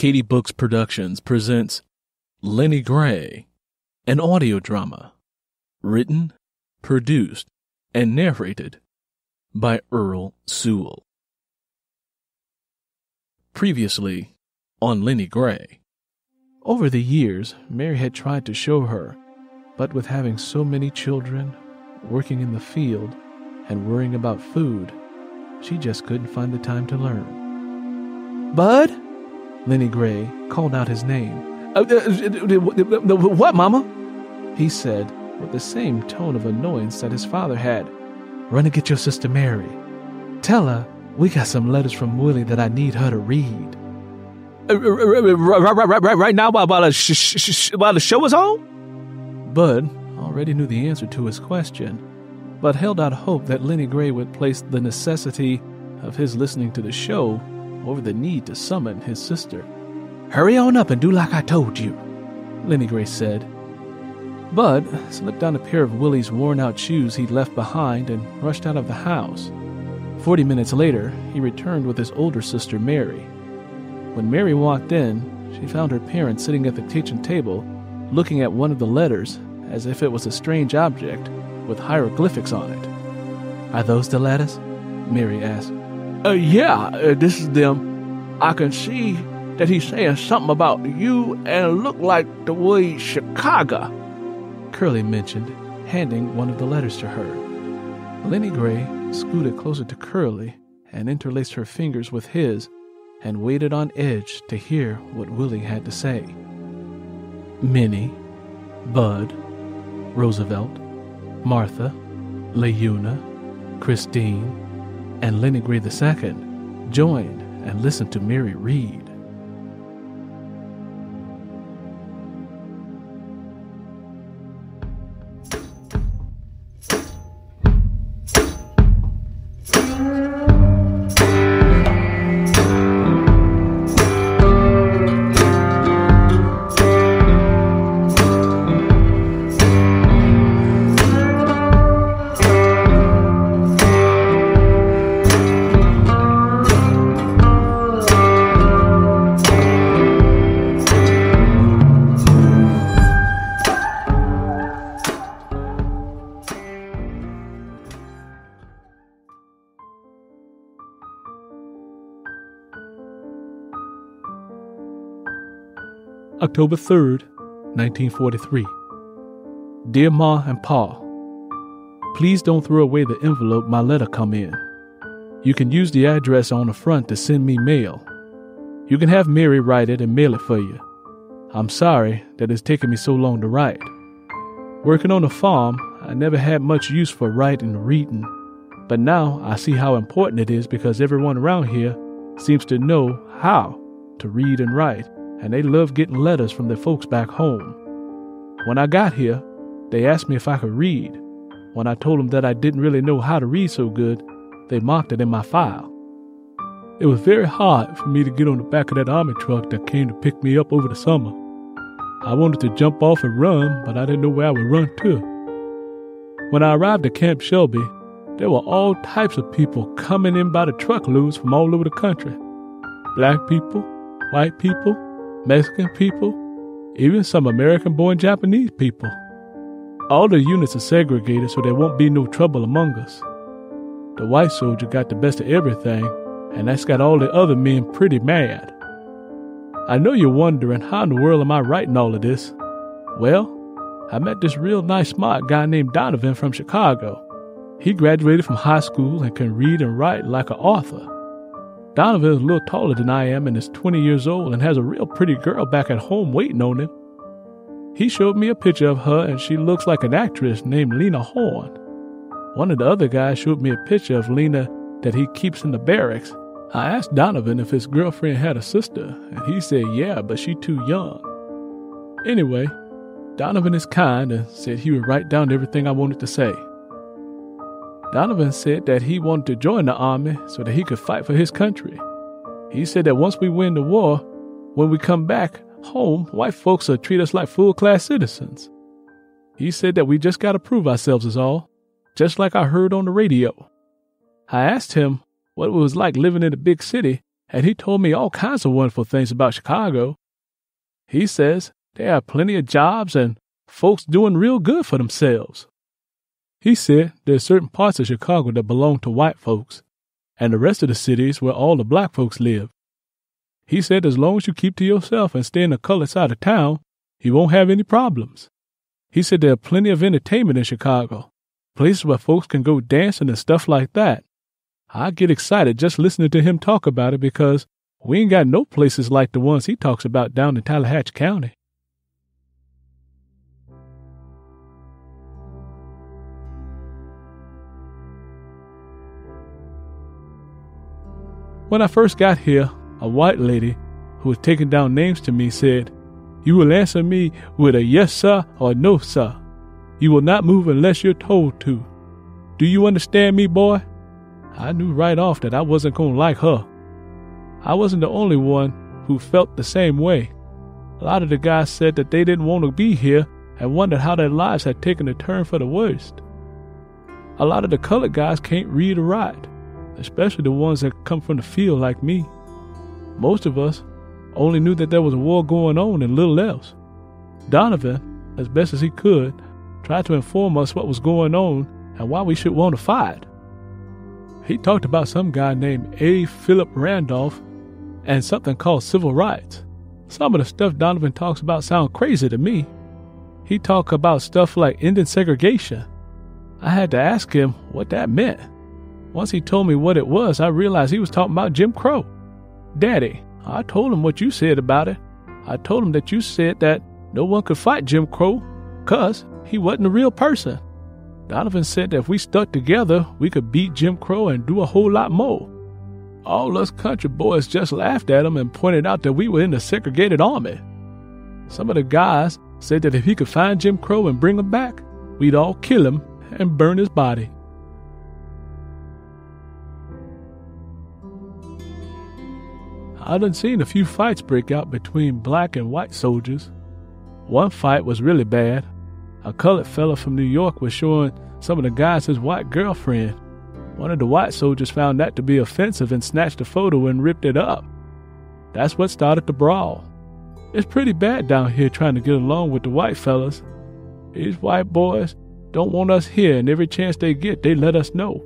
Katie Books Productions presents Lennie Gray, an audio drama, written, produced, and narrated by Earl Sewell. Previously on Lennie Gray. Over the years, Mary had tried to show her, but with having so many children, working in the field, and worrying about food, she just couldn't find the time to learn. "Bud?" Lennie Gray called out his name. "What, Mama?" he said, with the same tone of annoyance that his father had. "Run and get your sister Mary. Tell her we got some letters from Willie that I need her to read." Right now while the show is on?" Bud already knew the answer to his question, but held out hope that Lennie Gray would place the necessity of his listening to the show over the need to summon his sister. "Hurry on up and do like I told you," Lennie Gray said. Bud slipped on a pair of Willie's worn-out shoes he'd left behind and rushed out of the house. 40 minutes later, he returned with his older sister, Mary. When Mary walked in, she found her parents sitting at the kitchen table, looking at one of the letters as if it was a strange object with hieroglyphics on it. "Are those the letters?" Mary asked. Yeah, this is them. I can see that he's saying something about you and look like the word Chicago," Curly mentioned, handing one of the letters to her. Lennie Gray scooted closer to Curly and interlaced her fingers with his and waited on edge to hear what Willie had to say. Minnie, Bud, Roosevelt, Martha, Leuna, Christine, and Lennie Gray II joined and listened to Mary read. October 3rd, 1943. Dear Ma and Pa, please don't throw away the envelope my letter come in. You can use the address on the front to send me mail. You can have Mary write it and mail it for you. I'm sorry that it's taken me so long to write. Working on a farm, I never had much use for writing and reading, but now I see how important it is because everyone around here seems to know how to read and write, and they love getting letters from their folks back home. When I got here, they asked me if I could read. When I told them that I didn't really know how to read so good, they marked it in my file. It was very hard for me to get on the back of that army truck that came to pick me up over the summer. I wanted to jump off and run, but I didn't know where I would run to. When I arrived at Camp Shelby, there were all types of people coming in by the truckloads from all over the country. Black people, white people, Mexican people, even some American-born Japanese people. All the units are segregated so there won't be no trouble among us. The white soldier got the best of everything, and that's got all the other men pretty mad. I know you're wondering, how in the world am I writing all of this? Well, I met this real nice smart guy named Donovan from Chicago. He graduated from high school and can read and write like an author. Donovan is a little taller than I am and is 20 years old and has a real pretty girl back at home waiting on him. He showed me a picture of her and she looks like an actress named Lena Horne. One of the other guys showed me a picture of Lena that he keeps in the barracks. I asked Donovan if his girlfriend had a sister and he said yeah, but she too young. Anyway, Donovan is kind and said he would write down everything I wanted to say. Donovan said that he wanted to join the army so that he could fight for his country. He said that once we win the war, when we come back home, white folks will treat us like full-class citizens. He said that we just got to prove ourselves is all, just like I heard on the radio. I asked him what it was like living in a big city and he told me all kinds of wonderful things about Chicago. He says they have plenty of jobs and folks doing real good for themselves. He said there's certain parts of Chicago that belong to white folks, and the rest of the city is where all the black folks live. He said as long as you keep to yourself and stay in the colored side of town, you won't have any problems. He said there are plenty of entertainment in Chicago, places where folks can go dancing and stuff like that. I get excited just listening to him talk about it because we ain't got no places like the ones he talks about down in Tallahatchie County. When I first got here, a white lady who was taking down names to me said, "You will answer me with a yes, sir, or no, sir. You will not move unless you're told to. Do you understand me, boy?" I knew right off that I wasn't going to like her. I wasn't the only one who felt the same way. A lot of the guys said that they didn't want to be here and wondered how their lives had taken a turn for the worst. A lot of the colored guys can't read or write, especially the ones that come from the field like me. Most of us only knew that there was a war going on and little else. Donovan, as best as he could, tried to inform us what was going on and why we should want to fight. He talked about some guy named A. Philip Randolph and something called civil rights. Some of the stuff Donovan talks about sound crazy to me. He talked about stuff like ending segregation. I had to ask him what that meant. Once he told me what it was, I realized he was talking about Jim Crow. "Daddy," I told him what you said about it. I told him that you said that no one could fight Jim Crow 'cause he wasn't a real person. Donovan said that if we stuck together, we could beat Jim Crow and do a whole lot more. All us country boys just laughed at him and pointed out that we were in the segregated army. Some of the guys said that if he could find Jim Crow and bring him back, we'd all kill him and burn his body. I done seen a few fights break out between black and white soldiers. One fight was really bad. A colored fella from New York was showing some of the guys his white girlfriend. One of the white soldiers found that to be offensive and snatched a photo and ripped it up. That's what started the brawl. It's pretty bad down here trying to get along with the white fellas. These white boys don't want us here, and every chance they get, they let us know.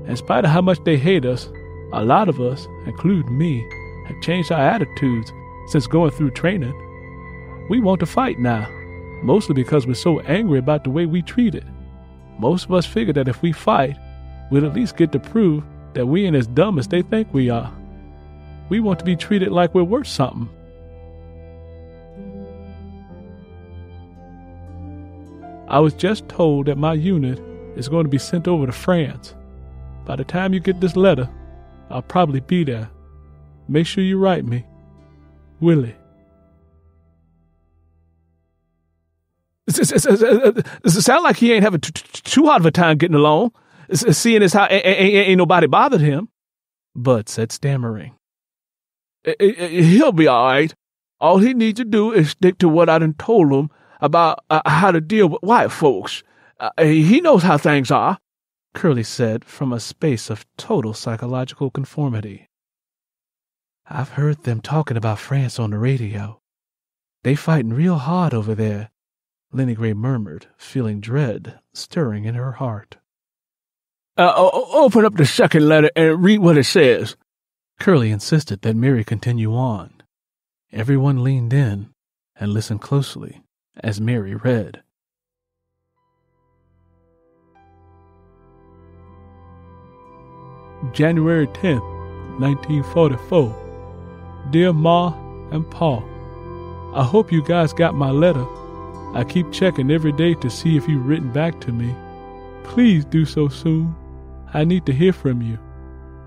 In spite of how much they hate us, a lot of us, including me, have changed our attitudes since going through training. We want to fight now, mostly because we're so angry about the way we treated. Most of us figure that if we fight, we'll at least get to prove that we ain't as dumb as they think we are. We want to be treated like we're worth something. I was just told that my unit is going to be sent over to France. By the time you get this letter, I'll probably be there. Make sure you write me. Willie. It sounds like he ain't having too hard of a time getting along, seeing as how ain't nobody bothered him. Bud said, stammering. He'll be all right. All he needs to do is stick to what I done told him about how to deal with white folks. He knows how things are, Curly said from a space of total psychological conformity. I've heard them talking about France on the radio. They fighting real hard over there, Lennie Gray murmured, feeling dread stirring in her heart. Open up the second letter and read what it says. Curly insisted that Mary continue on. Everyone leaned in and listened closely as Mary read. January 10th, 1944. Dear Ma and Pa, I hope you guys got my letter. I keep checking every day to see if you've written back to me. Please do so soon. I need to hear from you.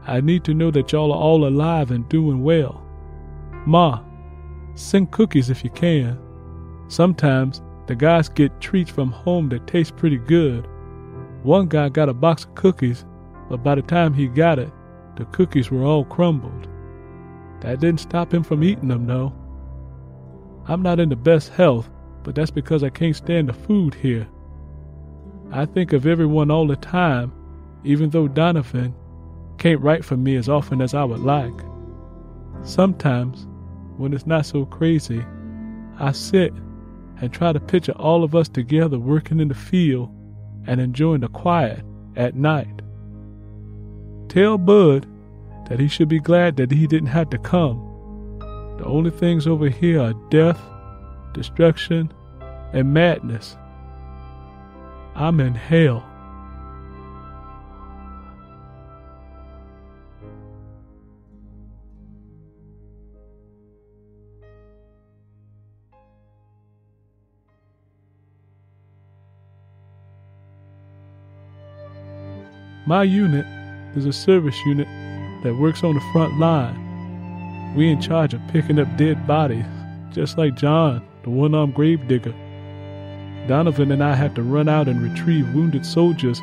I need to know that y'all are all alive and doing well. Ma, send cookies if you can. Sometimes the guys get treats from home that taste pretty good. One guy got a box of cookies, but by the time he got it, the cookies were all crumbled. That didn't stop him from eating them, though. I'm not in the best health, but that's because I can't stand the food here. I think of everyone all the time, even though Donovan can't write for me as often as I would like. Sometimes, when it's not so crazy, I sit and try to picture all of us together working in the field and enjoying the quiet at night. Tell Bud that he should be glad that he didn't have to come. The only things over here are death, destruction, and madness. I'm in hell. My unit is a service unit that works on the front line. We in charge of picking up dead bodies, just like John, the one-armed gravedigger. Donovan and I have to run out and retrieve wounded soldiers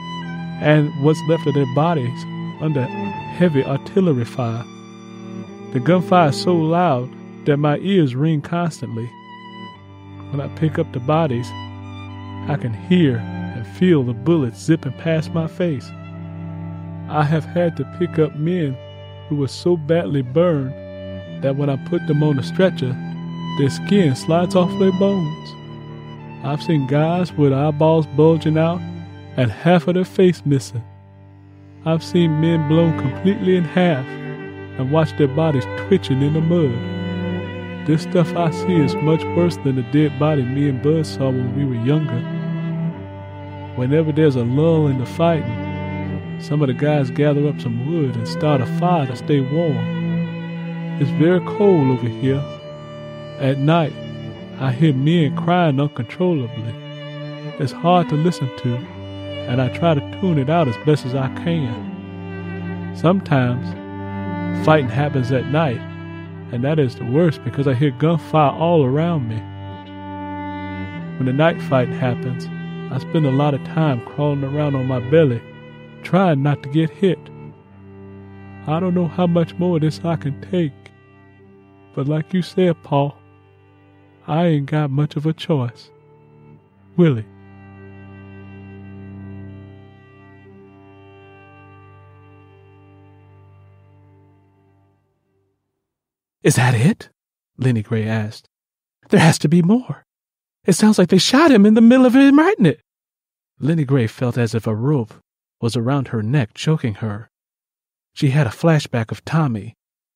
and what's left of their bodies under heavy artillery fire. The gunfire is so loud that my ears ring constantly. When I pick up the bodies, I can hear and feel the bullets zipping past my face. I have had to pick up men who were so badly burned that when I put them on a stretcher, their skin slides off their bones. I've seen guys with eyeballs bulging out and half of their face missing. I've seen men blown completely in half and watched their bodies twitching in the mud. This stuff I see is much worse than the dead body me and Bud saw when we were younger. Whenever there's a lull in the fighting, some of the guys gather up some wood and start a fire to stay warm. It's very cold over here. At night, I hear men crying uncontrollably. It's hard to listen to, and I try to tune it out as best as I can. Sometimes, fighting happens at night, and that is the worst because I hear gunfire all around me. When the night fight happens, I spend a lot of time crawling around on my belly, trying not to get hit. I don't know how much more of this I can take, but like you said, Paul, I ain't got much of a choice. Willie. Is that it? Lennie Gray asked. There has to be more. It sounds like they shot him in the middle of him writing it. Lennie Gray felt as if a rope was around her neck, choking her. She had a flashback of Tommy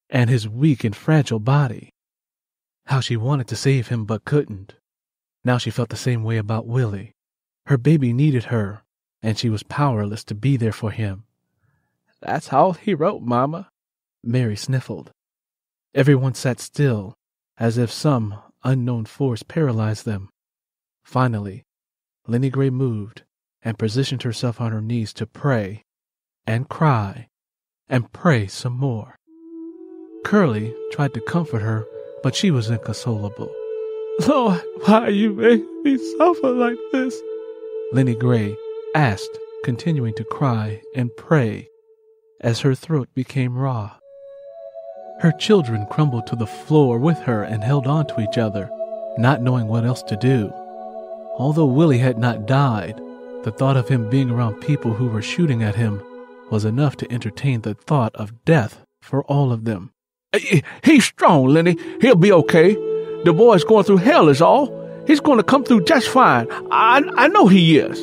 and his weak and fragile body. How she wanted to save him but couldn't. Now she felt the same way about Willie. Her baby needed her, and she was powerless to be there for him. That's all he wrote, Mama. Mary sniffled. Everyone sat still, as if some unknown force paralyzed them. Finally, Lennie Gray moved and positioned herself on her knees to pray and cry and pray some more. Curly tried to comfort her, but she was inconsolable. Lord, why you make me suffer like this? Lennie Gray asked, continuing to cry and pray as her throat became raw. Her children crumbled to the floor with her and held on to each other, not knowing what else to do. Although Willie had not died, the thought of him being around people who were shooting at him was enough to entertain the thought of death for all of them. He's strong, Lennie. He'll be okay. The boy's going through hell is all. He's going to come through just fine. I know he is,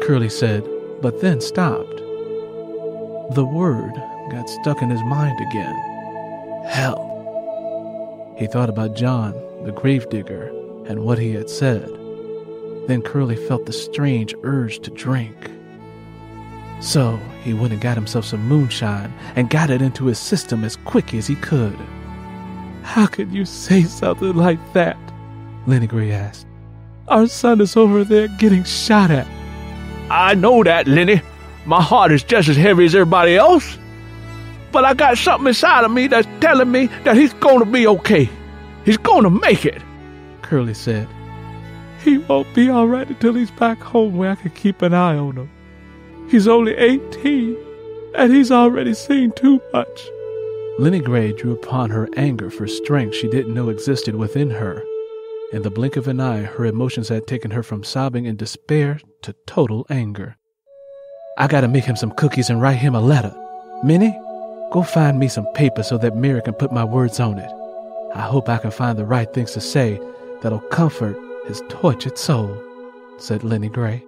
Curly said, but then stopped. The word got stuck in his mind again. Hell. He thought about John, the gravedigger, and what he had said. Then Curly felt the strange urge to drink. So he went and got himself some moonshine and got it into his system as quick as he could. How could you say something like that? Lennie Gray asked. Our son is over there getting shot at. I know that, Lennie. My heart is just as heavy as everybody else. But I got something inside of me that's telling me that he's going to be okay. He's going to make it, Curly said. He won't be all right until he's back home where I can keep an eye on him. He's only 18, and he's already seen too much. Lennie Gray drew upon her anger for strength she didn't know existed within her. In the blink of an eye, her emotions had taken her from sobbing in despair to total anger. I gotta make him some cookies and write him a letter. Minnie, go find me some paper so that Mary can put my words on it. I hope I can find the right things to say that'll comfort his tortured soul, said Lennie Gray.